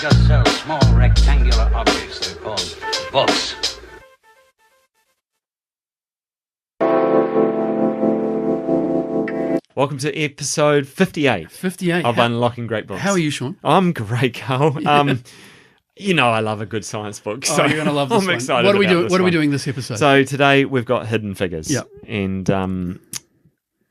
just so small rectangular objects. They're called books. Welcome to episode 58. 58. Of Unlocking Great Books. How are you, Sean? I'm great, Carl. You know I love a good science book. So you're going to love this I'm one. excited What are we about doing? this What are we one. doing this episode? So today we've got Hidden Figures. Yep. And,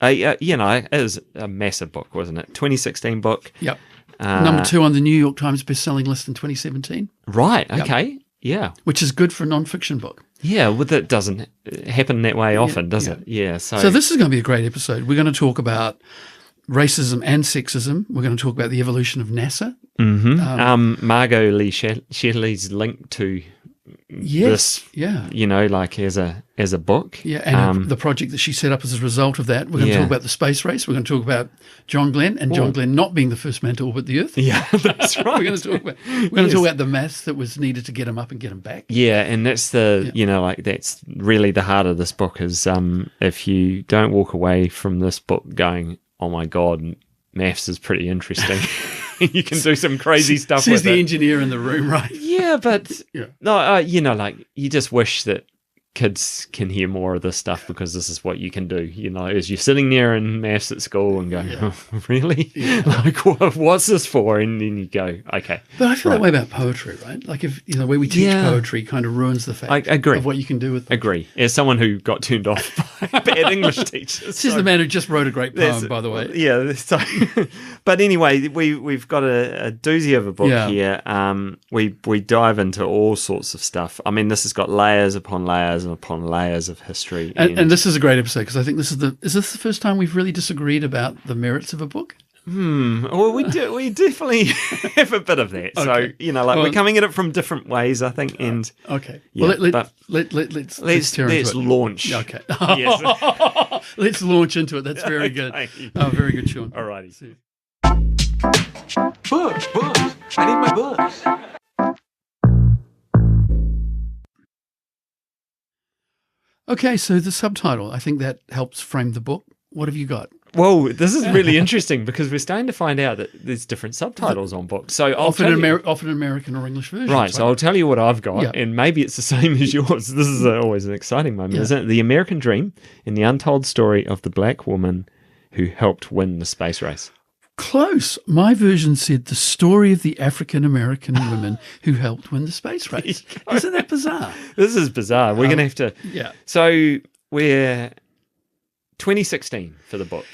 it was a massive book, wasn't it? 2016 book. Yep. Number 2 on the New York Times bestselling list in 2017. Right. Okay. Yeah. Which is good for a non-fiction book. Yeah. Well, that doesn't happen that way often, does it? Yeah. So this is going to be a great episode. We're going to talk about racism and sexism. We're going to talk about the evolution of NASA. Mm-hmm. Margot Lee Shetterly's link to this, like as a book. Yeah, and the project that she set up as a result of that. We're going to talk about the space race. We're going to talk about John Glenn and John Glenn not being the first man to orbit the Earth. Yeah, that's right. We're going to talk about the maths that was needed to get him up and get him back. Yeah, and that's that's really the heart of this book is if you don't walk away from this book going, oh my God, maths is pretty interesting. You can do some crazy stuff Says with the it. engineer in the room, right? Yeah, but you just wish that kids can hear more of this stuff because this is what you can do. As you're sitting there in maths at school and going, oh, really? Yeah. Like, what's this for? And then you go, okay. But I feel that way about poetry, right? Like if where we teach poetry kind of ruins the fact I agree. of what you can do with it. Agree. As someone who got turned off by bad English teachers. This is the man who just wrote a great poem, by the way. Yeah. So, but anyway, we've got a doozy of a book here. We dive into all sorts of stuff. I mean, this has got layers upon layers and upon layers of history. And this is a great episode because I think is this the first time we've really disagreed about the merits of a book? Well, we definitely have a bit of that. Okay. So, we're coming at it from different ways, I think. And okay. Yeah, well, let's launch. Okay. Yes. Let's launch into it. That's very good. Oh, very good, Sean. All righty. Books. I need my books. Okay, so the subtitle, I think that helps frame the book. What have you got? Whoa, this is really interesting because we're starting to find out that there's different subtitles on books. So often American or English versions. Right, so I'll tell you what I've got, and maybe it's the same as yours. This is always an exciting moment, isn't it? The American Dream and the Untold Story of the Black Woman Who Helped Win the Space Race. Close. My version said the story of the African-American women who helped win the space race. Isn't that bizarre? This is bizarre. We're going to have to... Yeah. So we're 2016 for the book.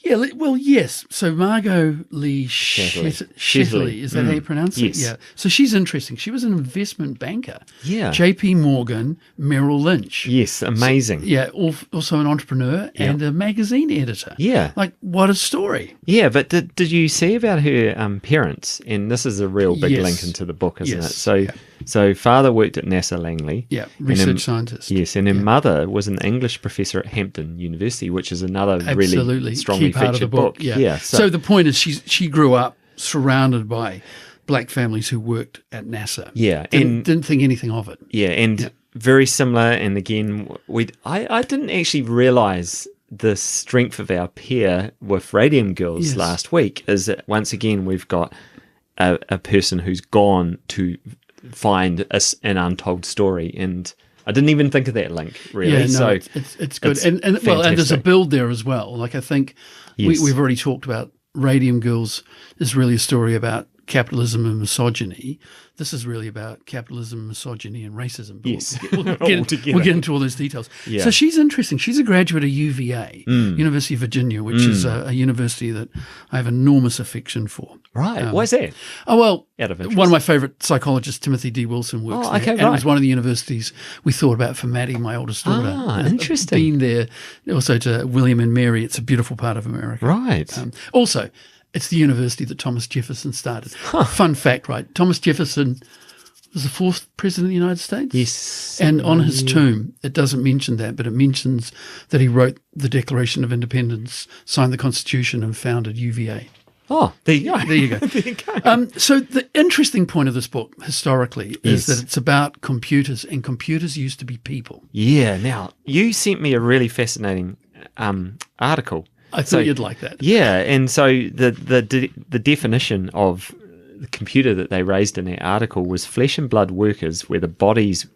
Yeah, well, yes. So Margot Lee Shetterly, is that how you pronounce it? Yes. Yeah. So she's interesting. She was an investment banker. Yeah. JP Morgan, Merrill Lynch. Yes, amazing. So, also an entrepreneur and a magazine editor. Yeah. Like, what a story. Yeah, but did you see about her parents? And this is a real big link into the book, isn't it? So father worked at NASA Langley. Yeah, research scientist. Yes, and her mother was an English professor at Hampton University, which is another really strongly part featured of the book. Yeah. So the point is she grew up surrounded by black families who worked at NASA. Yeah. Didn't think anything of it. Yeah, and very similar. And again, I didn't actually realise the strength of our pair with Radium Girls last week is that once again we've got a person who's gone to find an untold story, and I didn't even think of that link really. Yeah, no, so it's good, and there's a build there as well. Like I think we've already talked about Radium Girls is really a story about capitalism and misogyny. This is really about capitalism, misogyny, and racism. But we'll get into all those details. Yeah. So she's interesting. She's a graduate of UVA, University of Virginia, which is a university that I have enormous affection for. Right. Why is that? Oh, well, out of interest. One of my favourite psychologists, Timothy D. Wilson, works there. And it was one of the universities we thought about for Maddie, my oldest daughter. Interesting. Been there. Also to William and Mary. It's a beautiful part of America. Right. Also, it's the university that Thomas Jefferson started. Fun fact, right? Thomas Jefferson was the 4th president of the United States. Yes. And on his tomb, it doesn't mention that, but it mentions that he wrote the Declaration of Independence, signed the Constitution, and founded UVA. Oh, there you go. There you go. There you go. So the interesting point of this book, historically, is that it's about computers, and computers used to be people. Yeah. Now, you sent me a really fascinating article. I thought you'd like that. Yeah, and so the definition of the computer that they raised in that article was flesh and blood workers where the bodies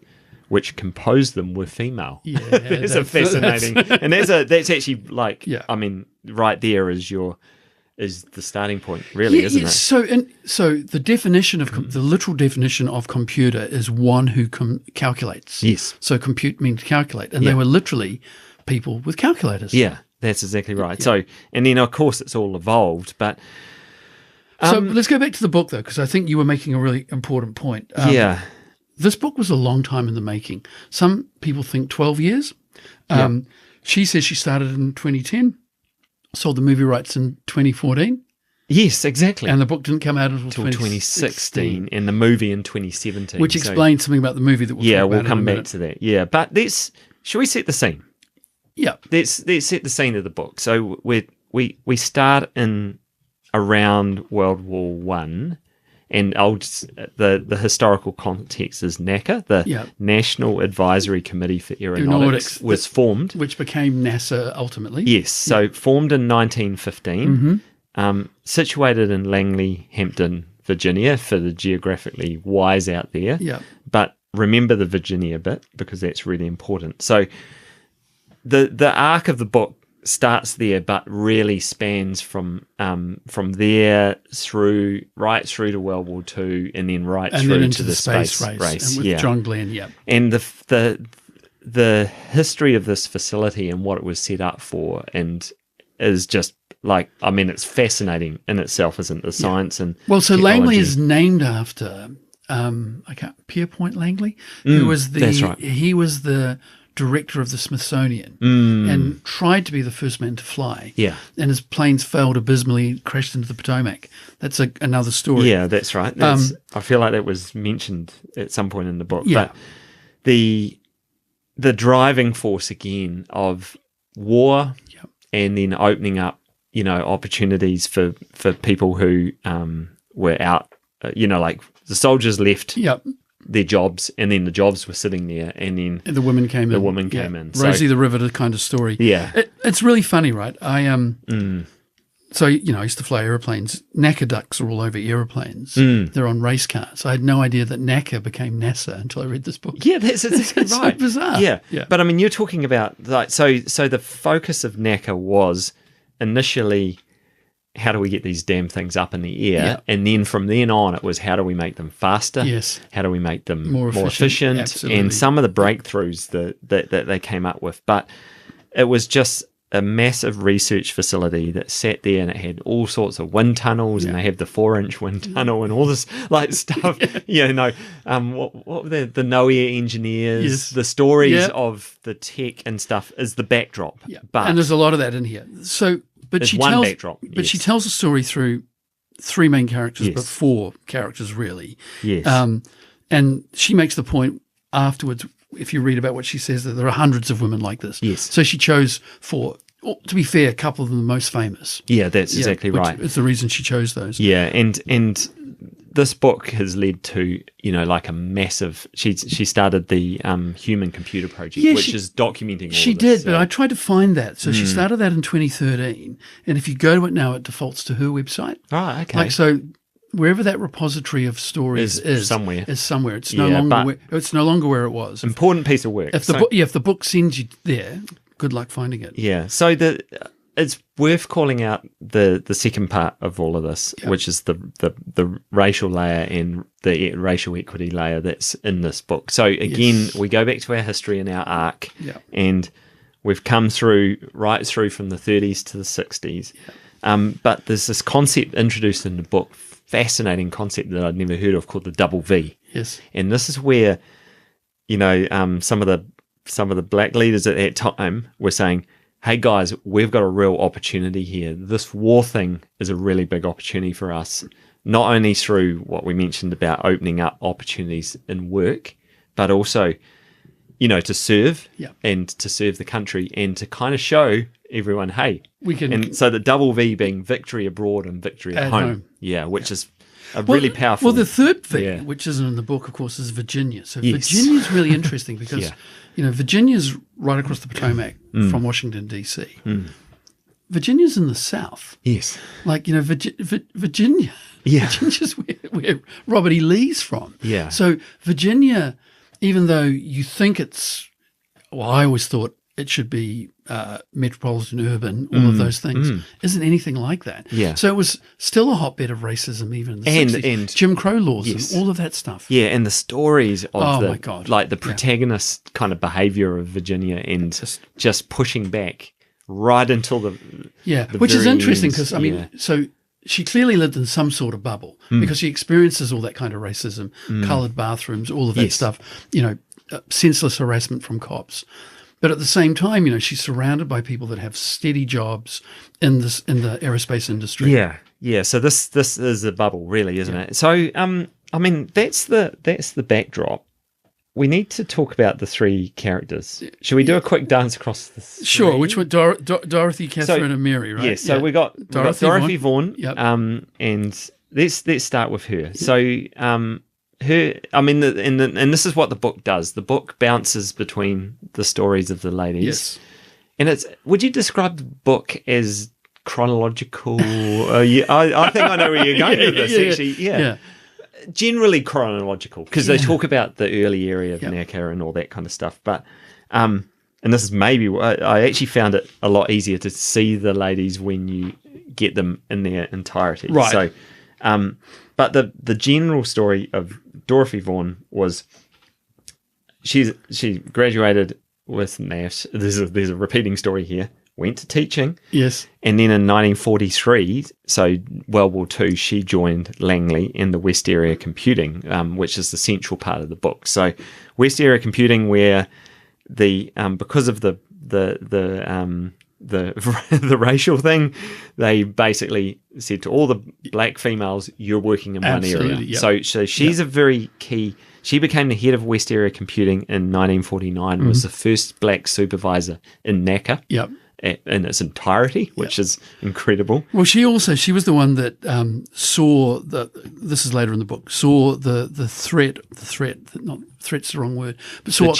which composed them were female. Yeah, that's a fascinating, and that's actually like, Yeah. I mean, right there is the starting point, really, isn't it? So the definition of the literal definition of computer is one who calculates. Yes. So compute means calculate, and they were literally people with calculators. Yeah, that's exactly right. Yeah. So, and then of course it's all evolved, but so let's go back to the book though, because I think you were making a really important point. Yeah. This book was a long time in the making. Some people think 12 years. She says she started in 2010, sold the movie rights in 2014. Yes, exactly. And the book didn't come out until 2016, and the movie in 2017. Which explains something about the movie that we'll come back to that. Yeah, but shall we set the scene? Yeah. Let's set the scene of the book. So we start in around World War One. And the historical context is NACA, the National Advisory Committee for Aeronautics was formed. Which became NASA ultimately. Yes, so formed in 1915, situated in Langley, Hampton, Virginia, for the geographically wise out there. Yeah. But remember the Virginia bit, because that's really important. So the arc of the book starts there, but really spans from there right through to World War II, and then through into to the space race. And with John Glenn, and the history of this facility and what it was set up for, and is just like, I mean, it's fascinating in itself, isn't the science and so technology. Langley is named after Pierpont Langley, who was that's right. He was the director of the Smithsonian and tried to be the first man to fly. Yeah. And his planes failed abysmally, crashed into the Potomac. That's another story. Yeah, that's right. I feel like that was mentioned at some point in the book. Yeah. But the driving force again of war and then opening up, opportunities for people who were out, like the soldiers left their jobs, and then the jobs were sitting there, and then the women came in. Rosie the Riveter kind of story. Yeah. It's really funny, right? So, I used to fly airplanes. NACA ducks are all over airplanes. They're on race cars. I had no idea that NACA became NASA until I read this book. Yeah, that's exactly right. So bizarre. Yeah. But I mean, you're talking about, like, so the focus of NACA was initially, how do we get these damn things up in the air? Yeah. And then from then on, it was, how do we make them faster? Yes. How do we make them more efficient? Absolutely. And some of the breakthroughs that they came up with. But it was just a massive research facility that sat there, and it had all sorts of wind tunnels, and they have the 4-inch wind tunnel and all this like stuff. What were the NOAA engineers, the stories of the tech and stuff is the backdrop. Yeah. And there's a lot of that in here. So, but she tells a story through 3 main characters, but 4 characters really. Yes. And she makes the point afterwards, if you read about what she says, that there are hundreds of women like this. Yes. So she chose 4. To be fair, a couple of them the most famous. Yeah, that's exactly right. It's the reason she chose those. Yeah, and this book has led to, like a massive. She started the Human Computer Project, which is documenting all of this. She did, but I tried to find that. So she started that in 2013, and if you go to it now, it defaults to her website. Right. Okay. Like, so wherever that repository of stories is somewhere. It's no longer where it was. Important piece of work. If the book sends you there, good luck finding it. Yeah. So it's worth calling out the second part of all of this, which is the racial layer and the racial equity layer that's in this book. So again, we go back to our history and our arc, and we've come right through from the 30s to the 60s. But there's this concept introduced in the book, fascinating concept that I'd never heard of, called the double V. Yes. And this is where, some of the black leaders at that time were saying, hey guys, we've got a real opportunity here. This war thing is a really big opportunity for us, not only through what we mentioned about opening up opportunities in work, but also, to serve and to serve the country, and to kind of show everyone, hey, we can. And so the double V being victory abroad and victory at home. Yeah, which is a really powerful. Well, the third V, which isn't in the book, of course, is Virginia. So Virginia's really interesting because, Virginia's right across the Potomac from Washington, D.C. Virginia's in the South. Yes. Like, Virginia, Yeah. Virginia's where Robert E. Lee's from. Yeah. So Virginia, even though you think I always thought it should be metropolitan, urban, all of those things, isn't anything like that. Yeah. So it was still a hotbed of racism even in the 60s. And Jim Crow laws and all of that stuff. Yeah, and the stories of my God. like the protagonist kind of behavior of Virginia and just pushing back right until the which is very interesting end. because, I mean, so she clearly lived in some sort of bubble because she experiences all that kind of racism, coloured bathrooms, all of that stuff, senseless harassment from cops. But at the same time, she's surrounded by people that have steady jobs in the aerospace industry. Yeah, yeah. So this is a bubble, really, isn't it? So, I mean, that's the backdrop. We need to talk about the three characters. Should we do a quick dance across the three? Sure. Which one? Dorothy, Catherine, and Mary, right? Yes. So we got Dorothy Vaughan. Yep. And let's start with her. So, her, I mean, and this is what the book does. The book bounces between the stories of the ladies. Yes. And would you describe the book as chronological? I think I know where you're going with this, actually. Yeah. Generally chronological, because they talk about the early area of NACA and all that kind of stuff. But, and this is maybe, I actually found it a lot easier to see the ladies when you get them in their entirety. Right. So, but the general story of Dorothy Vaughan was she graduated with maths. There's a repeating story here. Went to teaching. Yes. And then in 1943, so World War II, she joined Langley in the West Area Computing, which is the central part of the book. So West Area Computing, where because of the racial thing, they basically said to all the black females, "You're working in one area." Yep. So she's a very key. She became the head of West Area Computing in 1949. Was the first black supervisor in NACA. Yep. In its entirety, which is incredible. Well, she was the one that saw this is later in the book, saw the threat, not threat's the wrong word, but saw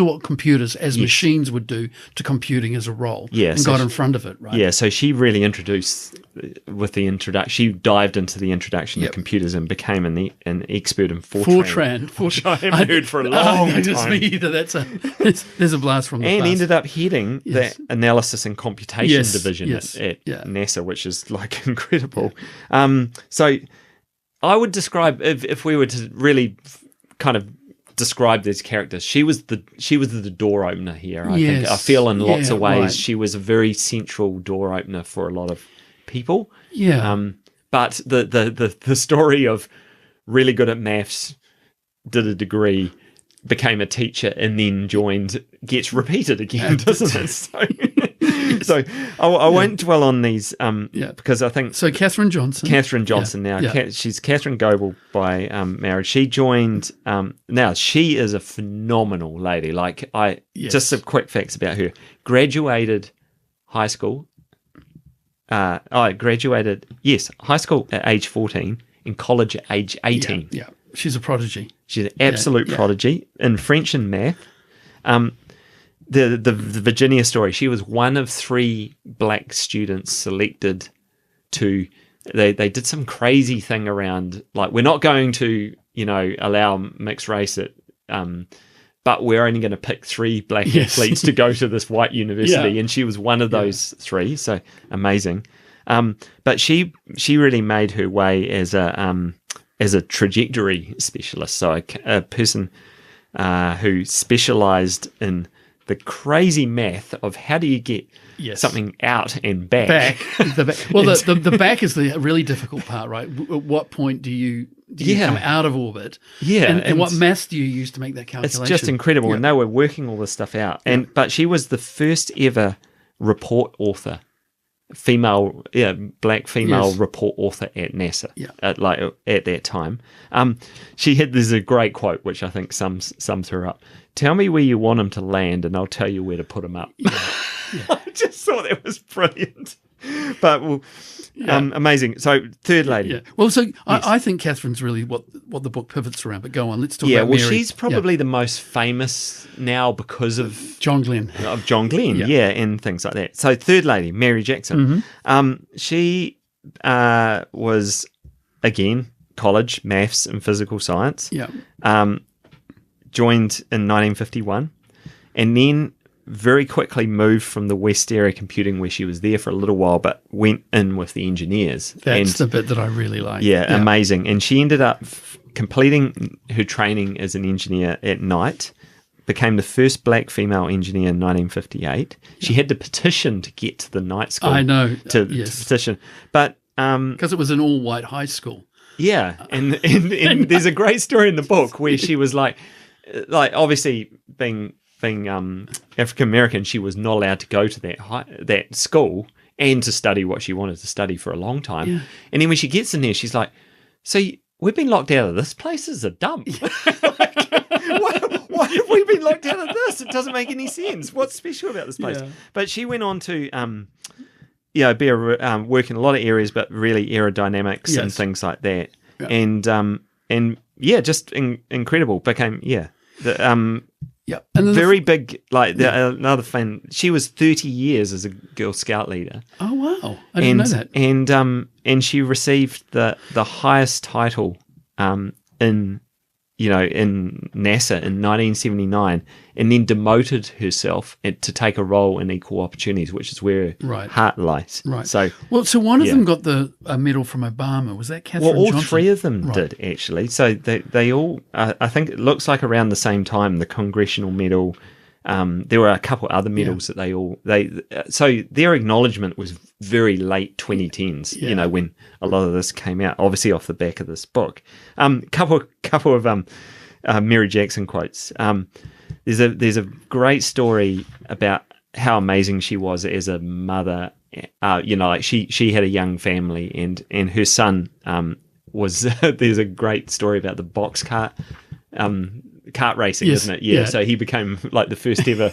what computers as machines would do to computing as a role, and got in front of it, right? Yeah, so she really introduced, with the introduction, she dived into into the introduction to computers and became an expert in Fortran. Which I haven't heard for a long time. Just me either. There's a blast from the past. And ended up heading the analysis and computation division at NASA, which is like incredible. So I would describe, if we were to really kind of describe these characters, she was the door opener here. I think I feel in lots of ways she was a very central door opener for a lot of people. But the story of really good at maths, did a degree, became a teacher, and then gets repeated again, doesn't it? So I won't dwell on these because I think... So Catherine Johnson now. She's Catherine Goebel by marriage. She joined... now, she is a phenomenal lady. Just some quick facts about her. Graduated high school. High school at age 14 and college at age 18. Yeah. She's a prodigy. She's an absolute prodigy in French and math. The Virginia story, she was one of 3 black students selected to, they did some crazy thing around, like, we're not going to, allow mixed race at, but we're only going to pick 3 black athletes to go to this white university. And she was one of those 3. So amazing. But she really made her way as a trajectory specialist. So a person who specialized in the crazy math of how do you get something out and back. Well, the back is the really difficult part, right? At what point do you come out of orbit? And what maths do you use to make that calculation? It's just incredible. And they were working all this stuff out. But she was the first ever report author, black female report author at NASA at that time. There's a great quote which I think sums her up. Tell me where you want them to land and I'll tell you where to put them up. I just thought that was brilliant. But amazing. So third lady. Yeah. Well, so I think Catherine's really what the book pivots around. But go on, let's talk about Mary. She's probably the most famous now because of John Glenn. And things like that. So third lady, Mary Jackson. She was again, college, maths and physical science. Yeah. Joined in 1951, and then very quickly moved from the West Area Computing, where she was there for a little while, but went in with the engineers. That's the bit that I really like. Yeah, amazing. And she ended up completing her training as an engineer at night, became the first black female engineer in 1958. She had to petition to get to the night school. I know. To petition. But because it was an all-white high school. Yeah, and there's a great story in the book where she was like obviously being African American, she was not allowed to go to that school and to study what she wanted to study for a long time. Yeah. And then when she gets in there, she's like, "So we've been locked out of this place as a dump. Why have we been locked out of this? It doesn't make any sense. What's special about this place?" Yeah. But she went on to work in a lot of areas, but really aerodynamics and things like that. Yeah. And just incredible. Became and very big. Another fan. She was 30 years as a Girl Scout leader. Oh wow! I didn't know that. And she received the highest title in NASA in 1979, and then demoted herself to take a role in Equal Opportunities, which is where her heart lies. Right. So one of them got a medal from Obama. Was that Katherine Johnson? Johnson? Three of them did, actually. So they all, I think it looks like around the same time, the Congressional Medal. There were a couple other medals that so their acknowledgement was very late 2010s, when a lot of this came out, obviously off the back of this book. Couple of Mary Jackson quotes. There's a great story about how amazing she was as a mother. She had a young family, and her son was there's a great story about the box cart racing, isn't it? Yeah. So he became like the first ever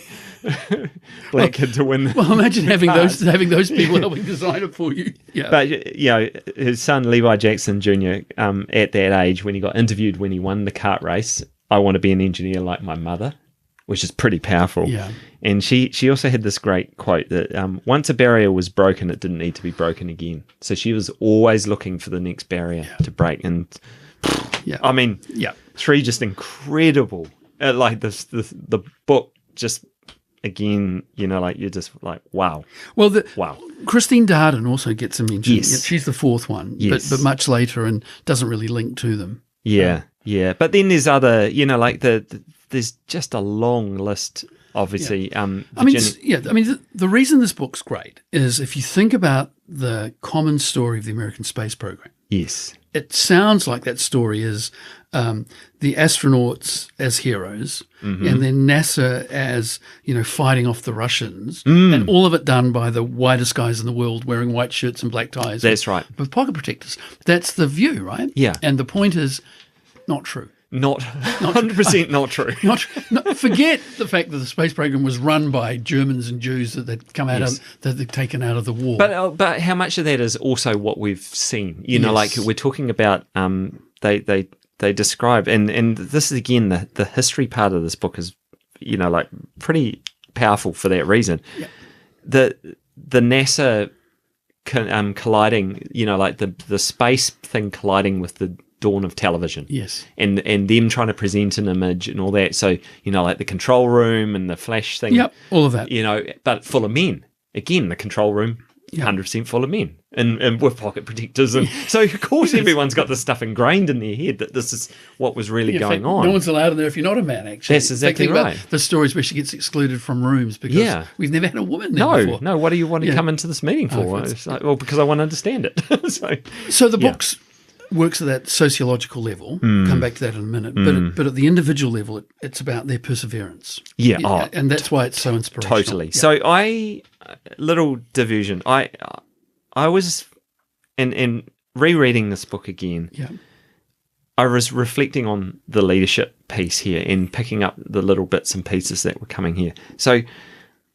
black kid to win. Well, imagine having those people helping design it for you. Yeah. But his son Levi Jackson Jr. At that age, when he got interviewed when he won the kart race, "I want to be an engineer like my mother," which is pretty powerful. Yeah. And she also had this great quote that once a barrier was broken, it didn't need to be broken again. So she was always looking for the next barrier to break. And I mean, three just incredible. Like the book just, again, you're just like, wow. Well, wow. Christine Darden also gets a mention. Yes. She's the fourth one, but much later and doesn't really link to them. Yeah, yeah. But then there's other, there's just a long list, obviously. The reason this book's great is if you think about the common story of the American space program. Yes. It sounds like that story is the astronauts as heroes, and then NASA as, fighting off the Russians, and all of it done by the whitest guys in the world wearing white shirts and black ties. That's right. With pocket protectors. That's the view, right? Yeah. And the point is, not true. Not 100% not true. Forget the fact that the space program was run by Germans and Jews that they'd come out of, that they'd taken out of the war. But how much of that is also what we've seen? Like we're talking about. They describe, and this is again the history part of this book is, pretty powerful for that reason. Yeah. The NASA colliding, the space thing colliding with the dawn of television. Yes. And them trying to present an image and all that. So, like the control room and the flash thing. Yep, all of that. But full of men. Again, the control room, 100% full of men and with pocket protectors. And so, of course, everyone's got this stuff ingrained in their head that this is what was really going on. No one's allowed in there if you're not a man, actually. That's exactly right. About the stories where she gets excluded from rooms because we've never had a woman there before. No, what do you want to come into this meeting for? It's like, well, because I want to understand it. So the book's works at that sociological level. Come back to that in a minute. But at the individual level, it's about their perseverance. Yeah. And that's why it's so inspirational. Totally. Yeah. So little diversion. I was, in rereading this book again, I was reflecting on the leadership piece here and picking up the little bits and pieces that were coming here. So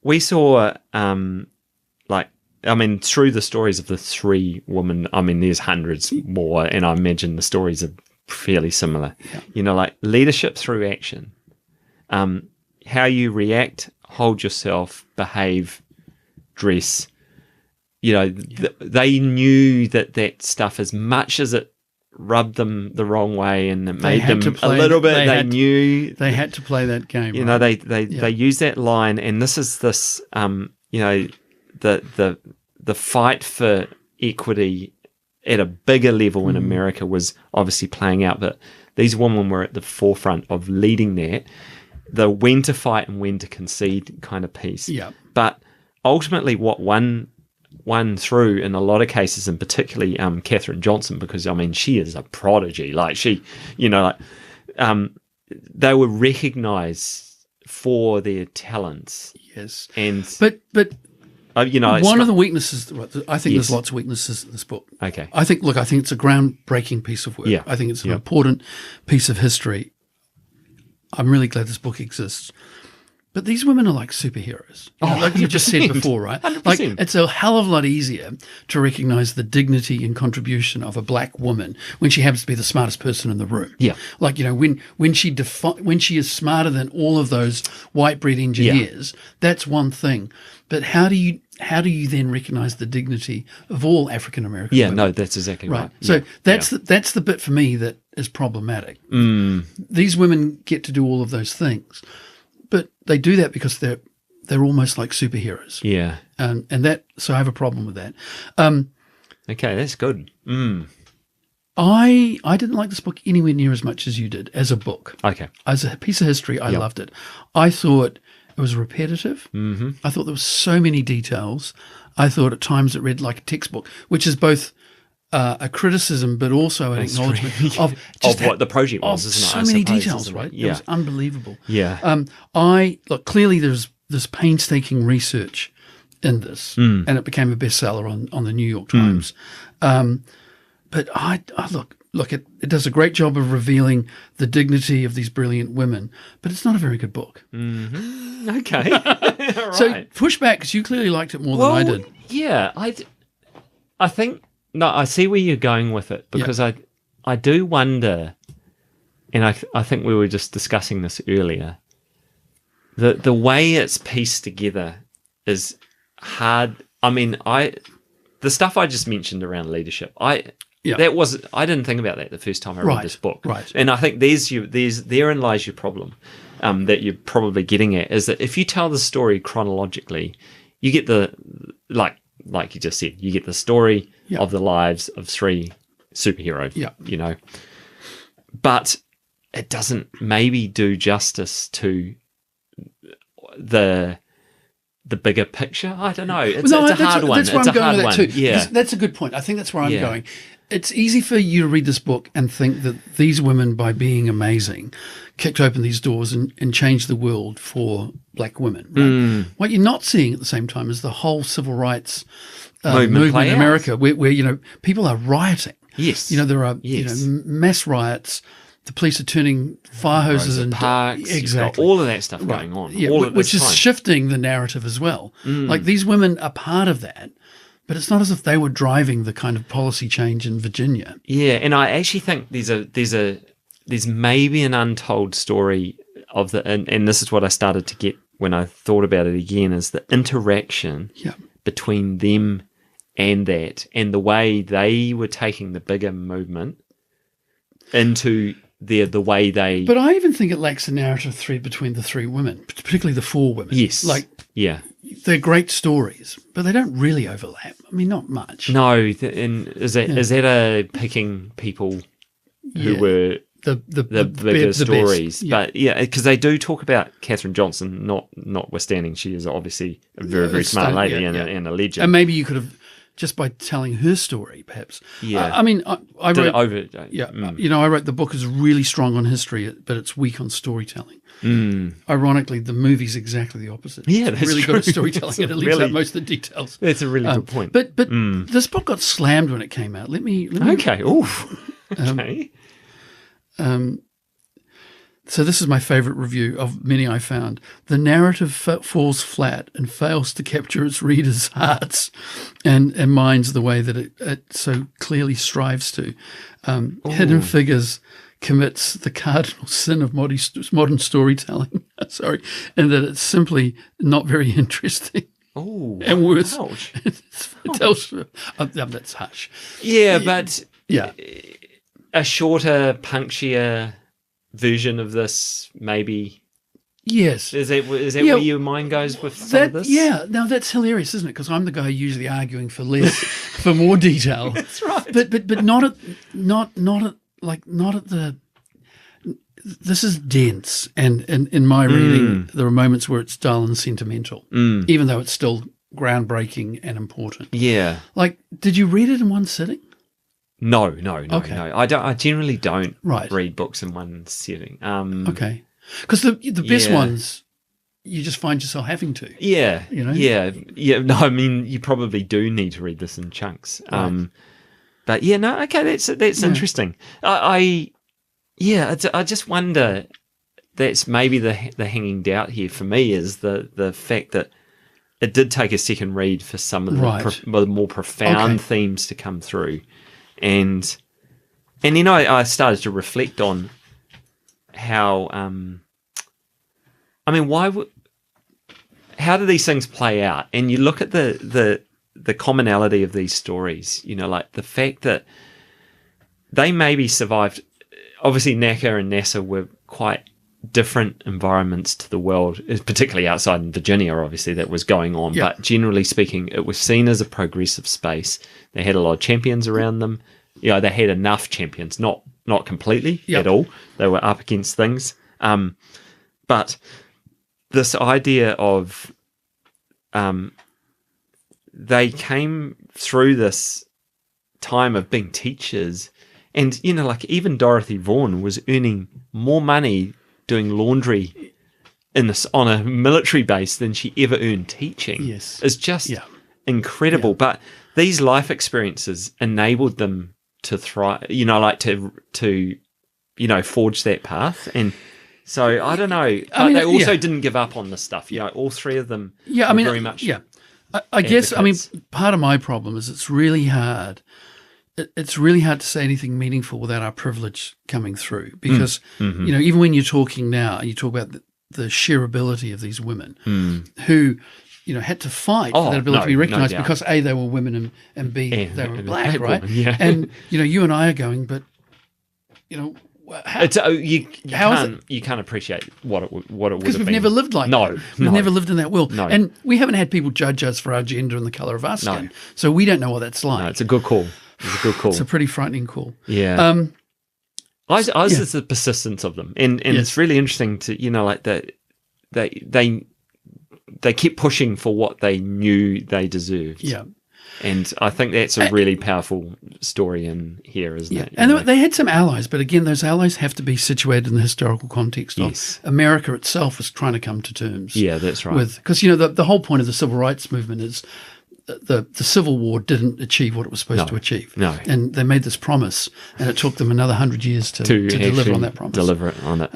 we saw, through the stories of the three women, there's hundreds more, and I imagine the stories are fairly similar. Yeah. Leadership through action, how you react, hold yourself, behave, dress. They knew that stuff, as much as it rubbed them the wrong way, and it made them a little bit. They knew they had to play that game. You know, they use that line, and this is this. You know, the fight for equity at a bigger level in America was obviously playing out, but these women were at the forefront of leading that. The when to fight and when to concede kind of piece. Yeah. But ultimately, what won through in a lot of cases, and particularly Katherine Johnson, because I mean she is a prodigy. Like she, you know, they were recognised for their talents. Yes, and but you know, one of the weaknesses. I think Yes. there's lots of weaknesses in this book. Okay. I think it's a groundbreaking piece of work. Yeah. I think it's an important piece of history. I'm really glad this book exists. But these women are like superheroes. You know, like you just said before, right? 100%. Like it's a hell of a lot easier to recognise the dignity and contribution of a black woman when she happens to be the smartest person in the room. Yeah. Like, you know, when she is smarter than all of those white breed engineers, that's one thing. But how do you then recognise the dignity of all African American women? no, that's exactly right. So that's the bit for me that is problematic. These women get to do all of those things, but they do that because they're almost like superheroes. Yeah. And that, so I have a problem with that. Okay, that's good. I didn't like this book anywhere near as much as you did as a book. Okay. As a piece of history, I loved it. I thought it was repetitive. Mm-hmm. I thought there were so many details. I thought at times it read like a textbook, which is both a criticism but also an acknowledgement of what the project was, isn't it? So I many suppose, details, isn't it? right? Yeah. It was unbelievable. Yeah. Clearly there's this painstaking research in this, and it became a bestseller on the New York Times. But I look, it does a great job of revealing the dignity of these brilliant women, but it's not a very good book. Okay. All So right. push back, because you clearly liked it more than I did. Yeah, I think I see where you're going with it, because I do wonder, and I think we were just discussing this earlier. The way it's pieced together is hard. I mean, the stuff I just mentioned around leadership, I didn't think about that the first time I read this book. Right. And I think therein lies your problem, that you're probably getting at, is that if you tell the story chronologically, you get like you just said, you get the story of the lives of three superheroes. Yeah. You know. But it doesn't maybe do justice to the bigger picture. I don't know. It's a hard one. That's where it's I'm a going hard with one. that too. Yeah. That's a good point. I think that's where I'm going. It's easy for you to read this book and think that these women, by being amazing, kicked open these doors and changed the world for black women. Right? What you're not seeing at the same time is the whole civil rights movement in America, where you know people are rioting. Yes. You know, there are mass riots. The police are turning fire hoses and parks. Exactly. All of that stuff going on. Yeah, which is shifting the narrative as well. Like, these women are part of that, but it's not as if they were driving the kind of policy change in Virginia. Yeah, and I actually think there's maybe an untold story of and this is what I started to get when I thought about it again, is the interaction between them and the way they were taking the bigger movement into the way they... But I even think it lacks a narrative thread between the three women, particularly the four women. Yes. Like, yeah. They're great stories, but they don't really overlap. I mean, not much. No, and is that a picking people who were the bigger stories? But because they do talk about Katherine Johnson, notwithstanding she is obviously a very, very smart lady and a legend. And maybe you could have, just by telling her story, perhaps. Yeah. I mean, I wrote... You know, I wrote the book is really strong on history, but it's weak on storytelling. Ironically, the movie's exactly the opposite. Yeah, it's really good at storytelling, and it leaves out most of the details. That's a really good point. But this book got slammed when it came out. Let me Okay. Oof. Okay. So this is my favourite review of many I found. The narrative falls flat and fails to capture its readers' hearts and minds the way that it so clearly strives to. Hidden Figures commits the cardinal sin of modern storytelling. Sorry, and that it's simply not very interesting. Oh, and worse, ouch. it tells that's hush. Yeah, but a shorter, punchier version of this, maybe. Yes. Is that where your mind goes with some of this? Yeah. Now that's hilarious, isn't it? Because I'm the guy usually arguing for less, for more detail. That's right. But not at the. This is dense, and in my reading, there are moments where it's dull and sentimental, even though it's still groundbreaking and important. Yeah. Like, did you read it in one sitting? No. Okay. No. I generally don't Right. read books in one sitting. Okay. Because the best ones, you just find yourself having to. Yeah. You know? Yeah. No, I mean, you probably do need to read this in chunks. Right. But yeah, no, okay, that's interesting. I just wonder. That's maybe the hanging doubt here for me is the fact that it did take a second read for some of the more profound themes to come through, and then I started to reflect on how how do these things play out? And you look at the commonality of these stories, like the fact that they maybe survived. Obviously, NACA and NASA were quite different environments to the world, particularly outside in Virginia, obviously, that was going on. Yep. But generally speaking, it was seen as a progressive space. They had a lot of champions around them. They had enough champions, not completely at all. They were up against things. But this idea of they came through this time of being teachers, and like even Dorothy Vaughan was earning more money doing laundry on a military base than she ever earned teaching. Yes, it's just incredible. Yeah. But these life experiences enabled them to thrive. To forge that path. And so I don't know. But they also didn't give up on this stuff. All three of them. Yeah, very much. Yeah, I guess. Part of my problem is it's really hard. It's really hard to say anything meaningful without our privilege coming through, because even when you're talking now, and you talk about the shareability of these women who had to fight for that ability to be recognised because A, they were women, and B, they were black, right? Yeah. And you and I are going, but how, you can't appreciate what it would have been. Because we've never lived like that. We've never lived in that world. No. And we haven't had people judge us for our gender and the colour of our skin. So we don't know what that's like. No, it's a good call. It's a pretty frightening call. Yeah. I was just the persistence of them. And it's really interesting to, like that they kept pushing for what they knew they deserved. Yeah. And I think that's a really powerful story in here, isn't it? And they had some allies, but again, those allies have to be situated in the historical context of America itself was trying to come to terms. Yeah, that's right. Because, the whole point of the civil rights movement is the Civil War didn't achieve what it was supposed to achieve. No. And they made this promise, and it took them another 100 years to deliver on that promise. Deliver it on it.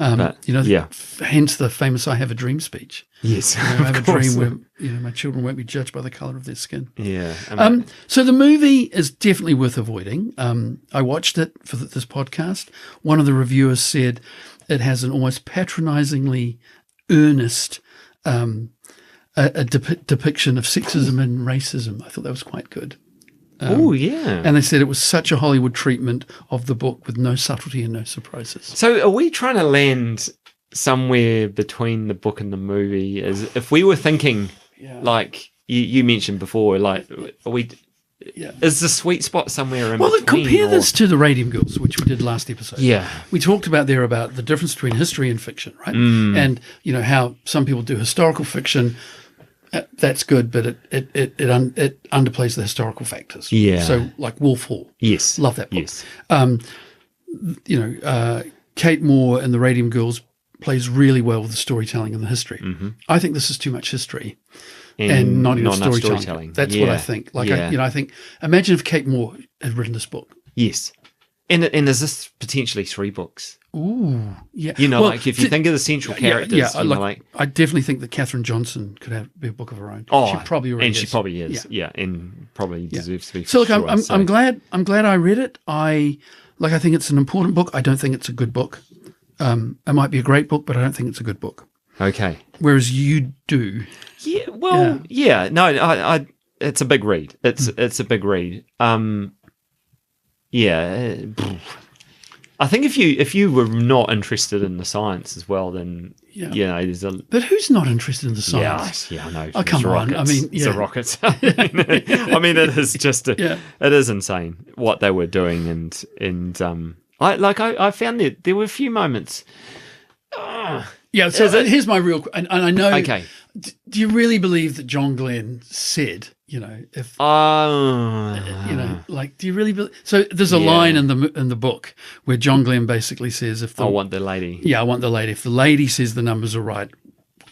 Hence the famous "I have a dream" speech. Yes, I have a dream where my children won't be judged by the colour of their skin. Yeah. So the movie is definitely worth avoiding. I watched it for this podcast. One of the reviewers said it has an almost patronisingly earnest depiction of sexism and racism. I thought that was quite good. And they said it was such a Hollywood treatment of the book with no subtlety and no surprises. So are we trying to land somewhere between the book and the movie? As if we were thinking, like you mentioned before, like are we? Yeah. Is the sweet spot somewhere in between? Well, compare this to the Radium Girls, which we did last episode. Yeah. We talked about the difference between history and fiction, right? And, how some people do historical fiction. That's good, but it underplays the historical factors. Yeah. So, like Wolf Hall. Yes. Love that book. Yes. Kate Moore and the Radium Girls plays really well with the storytelling and the history. Mm-hmm. I think this is too much history and not enough storytelling. That's what I think. I think, imagine if Kate Moore had written this book. Yes. And is this potentially 3 books? Ooh, yeah. If you think of the central characters, I definitely think that Katherine Johnson could be a book of her own. Oh, she probably already is. She probably is. Yeah, and probably deserves to be. So look, I'm glad I read it. I think it's an important book. I don't think it's a good book. It might be a great book, but I don't think it's a good book. Okay. Whereas you do. Yeah. Well. Yeah. No. I. It's a big read. It's a big read. Yeah. I think if you were not interested in the science as well, then there's a. But who's not interested in the science? Yeah, I know. Oh, come on! I mean, it's the rockets. I mean, it is just it is insane what they were doing, and I found that there were a few moments. Yeah. So here's my real, and I know. Okay. Do you really believe that John Glenn said? You know, if do you really believe? So there's a line in the book where John Glenn basically says, "If I want the lady." Yeah, I want the lady. If the lady says the numbers are right,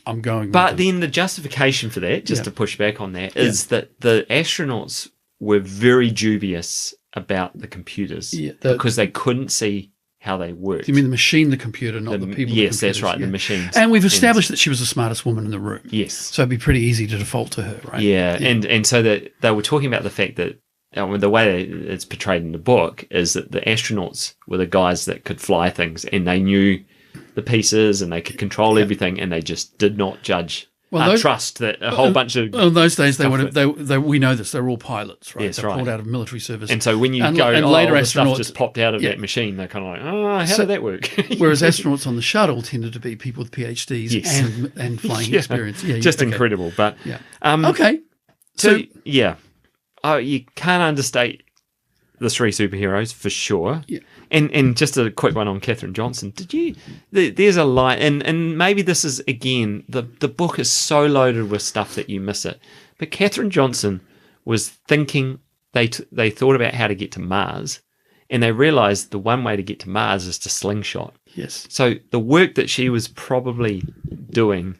I'm going. But then the justification for that, just to push back on that, is that the astronauts were very dubious about the computers because they couldn't see how they worked. Do you mean the machine, the computer, not the people? Yes, that's right, the machines. And we've established that she was the smartest woman in the room. Yes. So it'd be pretty easy to default to her, right? Yeah. And so that they were talking about the fact that the way it's portrayed in the book is that the astronauts were the guys that could fly things and they knew the pieces and they could control everything and they just did not judge. Trust that a whole bunch of. In those days, they would have. We know this. They were all pilots, right? Yes, they're pulled out of military service. And so when you go, later the stuff just popped out of that machine. They're kind of like, how did that work? Whereas astronauts on the shuttle tended to be people with PhDs and flying experience. Yeah, just incredible. But okay, so you can't understate the three superheroes for sure. Yeah. And just a quick one on Katherine Johnson. There's a line, and maybe this is, again, the book is so loaded with stuff that you miss it. But Katherine Johnson was thinking, they thought about how to get to Mars, and they realised the one way to get to Mars is to slingshot. Yes. So the work that she was probably doing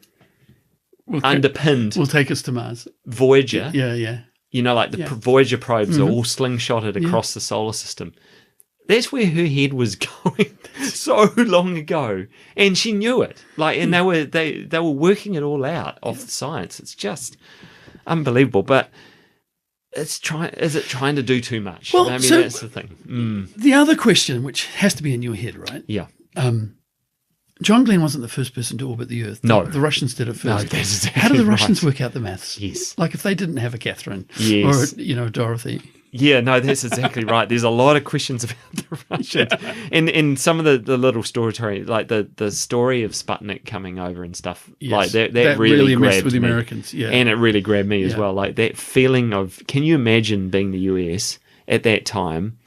underpinned... will take us to Mars. Voyager. Yeah. You know, like the Voyager probes are all slingshotted across the solar system. That's where her head was going so long ago, and she knew it. And they were working it all out off the science. It's just unbelievable. But is it trying to do too much? Well, that's the thing. The other question, which has to be in your head, right? Yeah. John Glenn wasn't the first person to orbit the Earth. No. The Russians did it first. No, that's exactly How did the Russians work out the maths? Yes. Like if they didn't have a Catherine or Dorothy. Yeah, no, that's exactly right. There's a lot of questions about the Russians. And some of the little story, like the story of Sputnik coming over and stuff, like that really grabbed messed with the me. Americans. Yeah. And it really grabbed me as well. Like that feeling of, can you imagine being the US at that time?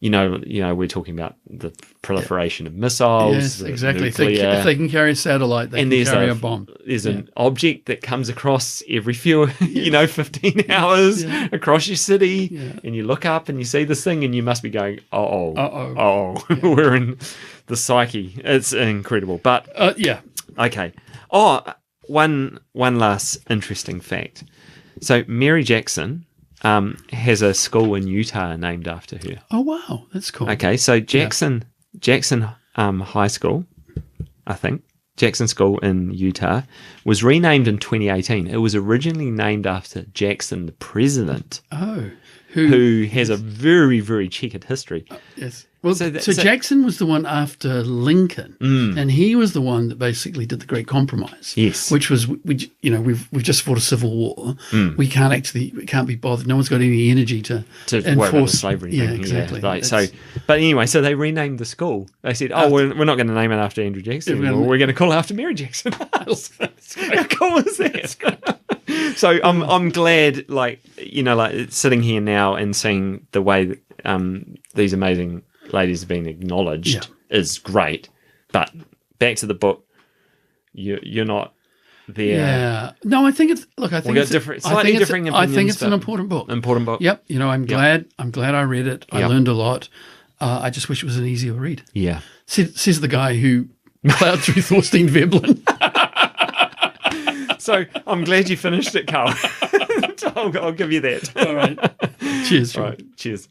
You know, we're talking about the proliferation of missiles. Yes, exactly. If nuclear. they can carry a satellite, they can carry a bomb. There's an object that comes across every few, 15 hours across your city, and you look up and you see this thing, and you must be going, we're in the psyche. It's incredible. But okay. Oh, one last interesting fact. So Mary Jackson has a school in Utah named after her. Oh wow, that's cool. Okay, so Jackson High School, I think, Jackson School in Utah, was renamed in 2018. It was originally named after Jackson, the president. Oh, who has a very, very checkered history. Yes. Well, so Jackson was the one after Lincoln, and he was the one that basically did the Great Compromise. Yes, which was we've just fought a civil war. We can't be bothered. No one's got any energy to enforce slavery. Yeah, exactly. But anyway, so they renamed the school. They said, we're not going to name it after Andrew Jackson anymore. We're going to call it after Mary Jackson. How cool is that? So I'm glad, sitting here now and seeing the way that these amazing ladies have been acknowledged is great. But back to the book, you're not there. Yeah. No, I think it's I think it's an important book. Important book. Yep. I'm glad I read it. I learned a lot. I just wish it was an easier read. Yeah. Says the guy who plowed through Thorstein Veblen. So I'm glad you finished it, Carl. I'll give you that. All right. Cheers. All right. Cheers.